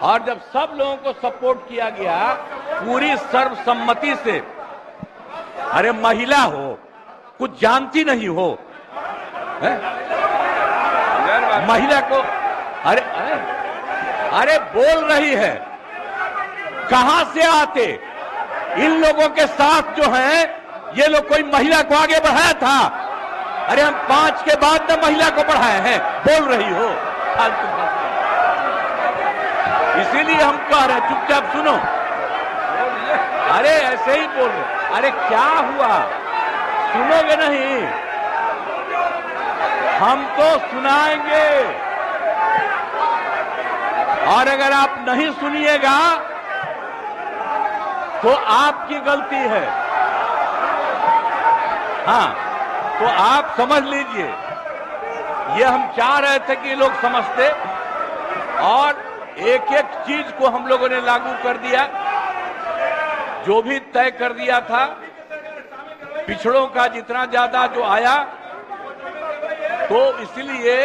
और जब सब लोगों को सपोर्ट किया गया पूरी सर्वसम्मति से, अरे महिला हो, कुछ जानती नहीं हो, है? महिला को अरे अरे अरे बोल रही है, कहां से आते? इन लोगों के साथ जो है ये लोग कोई महिला को आगे बढ़ाया था? अरे हम 5 के बाद न महिला को बढ़ाए हैं, बोल रही हो फालतू। इसीलिए हम कह रहे हैं चुपचाप सुनो। अरे ऐसे ही बोल रहे, अरे क्या हुआ, सुनोगे नहीं? हम तो सुनाएंगे, और अगर आप नहीं सुनिएगा तो आपकी गलती है। हाँ, तो आप समझ लीजिए, ये हम चाह रहे थे कि लोग समझते, और एक एक चीज को हम लोगों ने लागू कर दिया, जो भी तय कर दिया था। पिछड़ों का जितना ज्यादा जो आया, तो इसलिए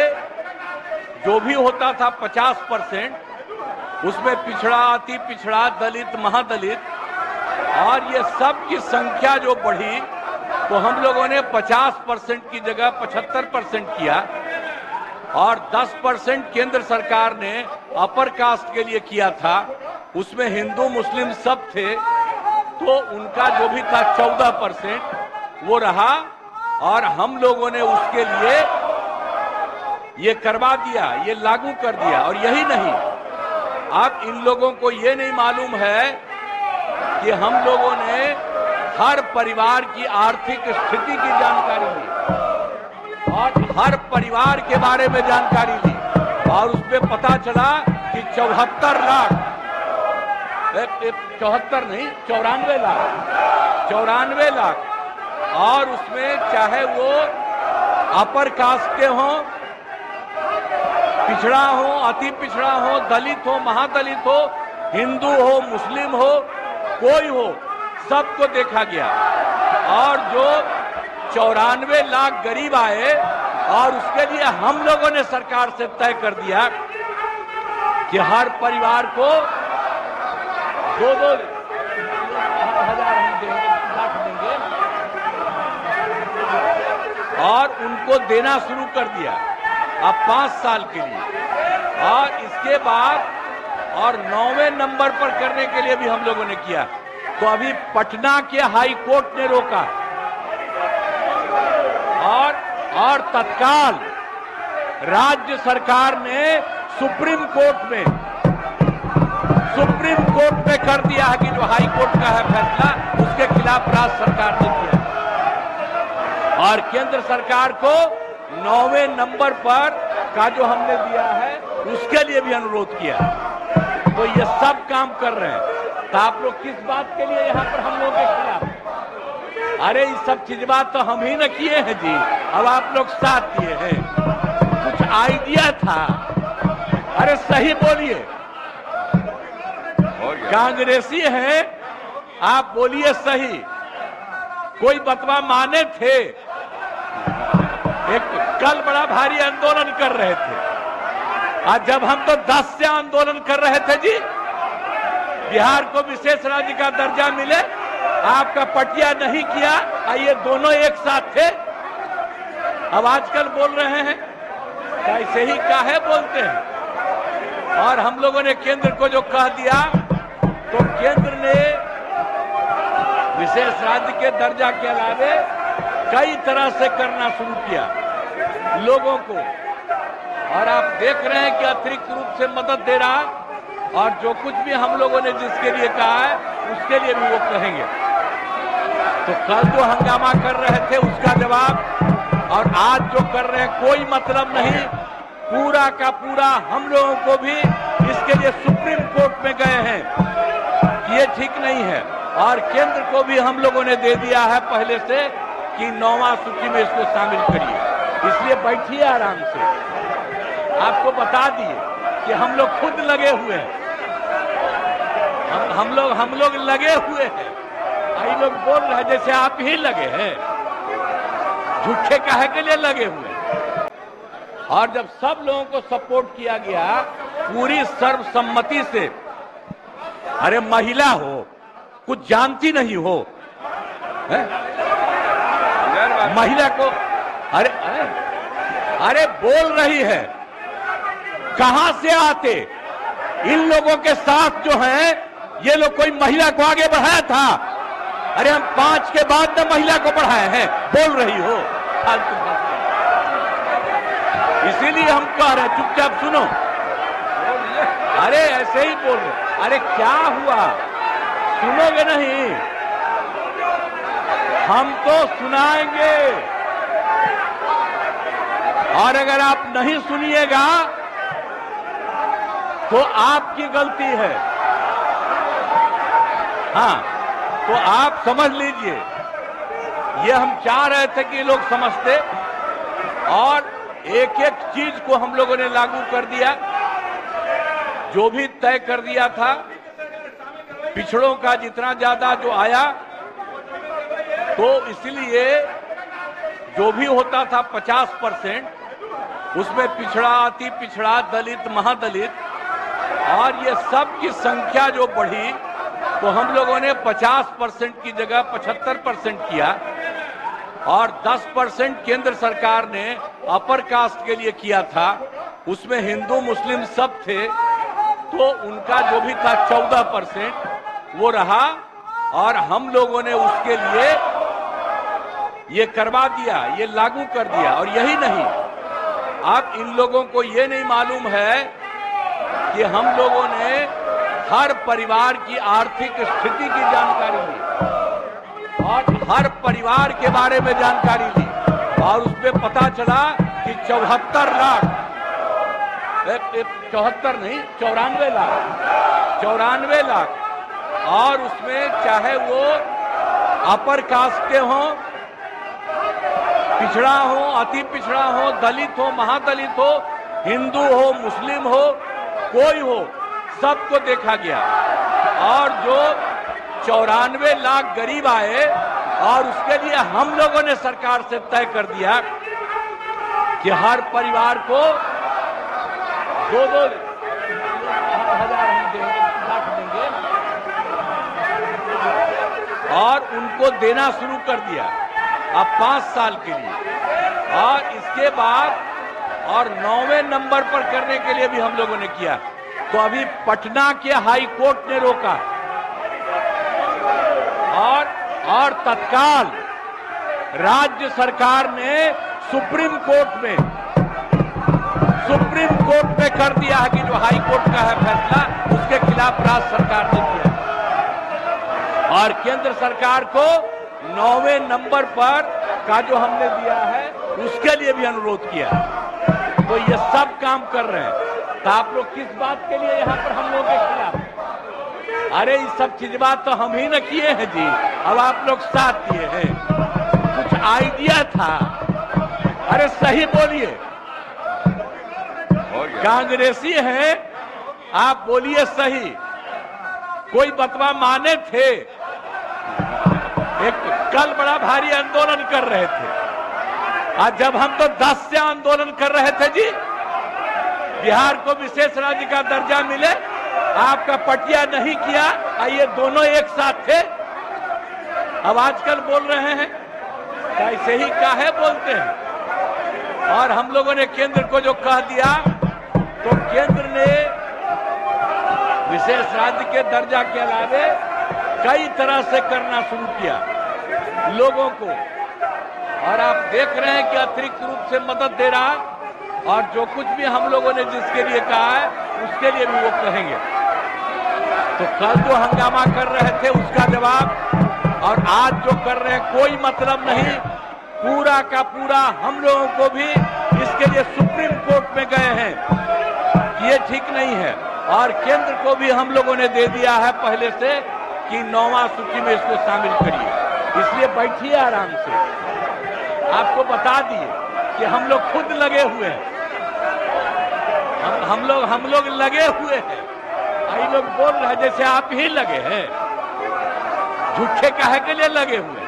जो भी होता था 50%, उसमें पिछड़ा, अति पिछड़ा, दलित, महादलित, और ये सब की संख्या जो बढ़ी, तो हम लोगों ने 50% की जगह 75% किया, और 10% केंद्र सरकार ने अपर कास्ट के लिए किया था। उसमें हिंदू मुस्लिम सब थे, तो उनका जो भी था 14% वो रहा, और हम लोगों ने उसके लिए ये करवा दिया, ये लागू कर दिया। और यही नहीं, अब इन लोगों को ये नहीं मालूम है कि हम लोगों ने हर परिवार की आर्थिक स्थिति की जानकारी ली, और हर परिवार के बारे में जानकारी ली, और उसमें पता चला कि 74 लाख, 74 नहीं, 94 लाख, 94 लाख, और उसमें चाहे वो अपर कास्ट के हों, पिछड़ा हो, अति पिछड़ा हो, दलित हो, महादलित हो, हिंदू हो, मुस्लिम हो, कोई हो, सबको देखा गया। और जो 94 लाख गरीब आए, और उसके लिए हम लोगों ने सरकार से तय कर दिया कि हर परिवार को 2-2 हजार हम देंगे, लाख देंगे, और उनको देना शुरू कर दिया अब 5 साल के लिए। और इसके बाद और 9वें नंबर पर करने के लिए भी हम लोगों ने किया। तो अभी पटना के हाई कोर्ट ने रोका, और तत्काल राज्य सरकार ने सुप्रीम कोर्ट में कर दिया है कि जो हाई कोर्ट का है फैसला, उसके खिलाफ राज्य सरकार ने किया, और केंद्र सरकार को 9वें नंबर पर का जो हमने दिया है उसके लिए भी अनुरोध किया। तो ये सब काम कर रहे हैं। तो आप लोग किस बात के लिए यहाँ पर हम लोग के खिलाफ? अरे ये सब चीज बात तो हम ही न किए हैं जी, अब आप लोग साथ दिए हैं। कुछ आइडिया था, अरे सही बोलिए, कांग्रेसी हैं आप, बोलिए सही। कोई बतवा माने थे, एक कल बड़ा भारी आंदोलन कर रहे थे, आज जब हम तो 10 से आंदोलन कर रहे थे जी, बिहार को विशेष राज्य का दर्जा मिले, आपका पटिया नहीं किया, ये दोनों एक साथ थे। अब आजकल बोल रहे हैं, कैसे ही काहे बोलते हैं। और हम लोगों ने केंद्र को जो कह दिया, तो केंद्र ने विशेष राज्य के दर्जा के अलावे कई तरह से करना शुरू किया लोगों को, और आप देख रहे हैं कि अतिरिक्त रूप से मदद दे रहा, और जो कुछ भी हम लोगों ने जिसके लिए कहा है उसके लिए भी वो कहेंगे। तो कल जो हंगामा कर रहे थे उसका जवाब, और आज जो कर रहे हैं कोई मतलब नहीं। पूरा का पूरा हम लोगों को भी इसके लिए सुप्रीम कोर्ट में गए हैं, ये ठीक नहीं है, और केंद्र को भी हम लोगों ने दे दिया है पहले से कि 9वां सूची में इसको शामिल करिए। इसलिए बैठिए आराम से, आपको बता दिए कि हम लोग खुद लगे हुए हैं, हम लोग लगे हुए हैं। ये लोग बोल रहे हैं जैसे आप ही लगे हैं, झूठे काहे के लिए लगे हुए हैं। और जब सब लोगों को सपोर्ट किया गया पूरी सर्वसम्मति से, अरे महिला हो, कुछ जानती नहीं हो, है? महिला को अरे अरे अरे बोल रही है, कहां से आते इन लोगों के साथ जो हैं, ये लोग कोई महिला को आगे बढ़ाया था? अरे हम 5 के बाद में महिला को बढ़ाए हैं, बोल रही हो फालतू बात। इसीलिए हम कह रहे हैं चुपचाप सुनो। अरे ऐसे ही बोल रहे, अरे क्या हुआ, सुनोगे नहीं? हम तो सुनाएंगे, और अगर आप नहीं सुनिएगा तो आपकी गलती है। हाँ, तो आप समझ लीजिए, ये हम चाह रहे थे कि लोग समझते, और एक एक चीज को हम लोगों ने लागू कर दिया, जो भी तय कर दिया था। पिछड़ों का जितना ज्यादा जो आया, तो इसलिए जो भी होता था 50%, उसमें पिछड़ा, अति पिछड़ा, दलित, महादलित, और ये सब की संख्या जो बढ़ी, तो हम लोगों ने 50% की जगह 75% किया, और 10% केंद्र सरकार ने अपर कास्ट के लिए किया था। उसमें हिंदू मुस्लिम सब थे, तो उनका जो भी था 14% वो रहा, और हम लोगों ने उसके लिए ये करवा दिया, ये लागू कर दिया। और यही नहीं, अब इन लोगों को ये नहीं मालूम है कि हम लोगों ने हर परिवार की आर्थिक स्थिति की जानकारी ली, और हर परिवार के बारे में जानकारी ली, और उसमें पता चला कि 74 लाख, 74 नहीं, 94 लाख, और उसमें चाहे वो अपर कास्ट के हों, पिछड़ा हो, अति पिछड़ा हो, दलित हो, महादलित हो, हिंदू हो, मुस्लिम हो, कोई हो, सबको देखा गया। और जो 94 लाख गरीब आए, और उसके लिए हम लोगों ने सरकार से तय कर दिया कि हर परिवार को 2-2 हजार हम देंगे, लाख देंगे, और उनको देना शुरू कर दिया अब 5 साल के लिए। और इसके बाद और 9वें नंबर पर करने के लिए भी हम लोगों ने किया। तो अभी पटना के हाई कोर्ट ने रोका, और तत्काल राज्य सरकार ने सुप्रीम कोर्ट में कर दिया है कि जो हाई कोर्ट का है फैसला, उसके खिलाफ राज्य सरकार ने किया, और केंद्र सरकार को 9वें नंबर पर का जो हमने दिया है उसके लिए भी अनुरोध किया। तो ये सब काम कर रहे हैं। तो आप लोग किस बात के लिए यहाँ पर हम लोगों के खिलाफ? अरे ये सब चीज बात तो हम ही न किए हैं जी, अब आप लोग साथ दिए हैं। कुछ आइडिया था, अरे सही बोलिए, कांग्रेसी हैं आप, बोलिए सही। कोई बतवा माने थे, एक कल बड़ा भारी आंदोलन कर रहे थे, आज जब हम तो 10 से आंदोलन कर रहे थे जी, बिहार को विशेष राज्य का दर्जा मिले, आपका पटिया नहीं किया, ये दोनों एक साथ थे। अब आजकल बोल रहे हैं, ऐसे ही काहे बोलते हैं? और हम लोगों ने केंद्र को जो कह दिया, तो केंद्र ने विशेष राज्य के दर्जा के अलावे कई तरह से करना शुरू किया लोगों को, और आप देख रहे हैं कि अतिरिक्त रूप से मदद दे रहा, और जो कुछ भी हम लोगों ने जिसके लिए कहा है उसके लिए भी वो कहेंगे। तो कल जो हंगामा कर रहे थे उसका जवाब, और आज जो कर रहे हैं कोई मतलब नहीं। पूरा का पूरा हम लोगों को भी इसके लिए सुप्रीम कोर्ट में गए हैं कि ये ठीक नहीं है, और केंद्र को भी हम लोगों ने दे दिया है पहले से कि 9वां सूची में इसको शामिल करिए। इसलिए बैठिए आराम से, आपको बता दिए कि हम लोग खुद लगे हुए हैं, हम लोग लगे हुए हैं। ये लोग बोल रहे हैं जैसे आप ही लगे हैं, झूठे काहे के लिए लगे हुए हैं?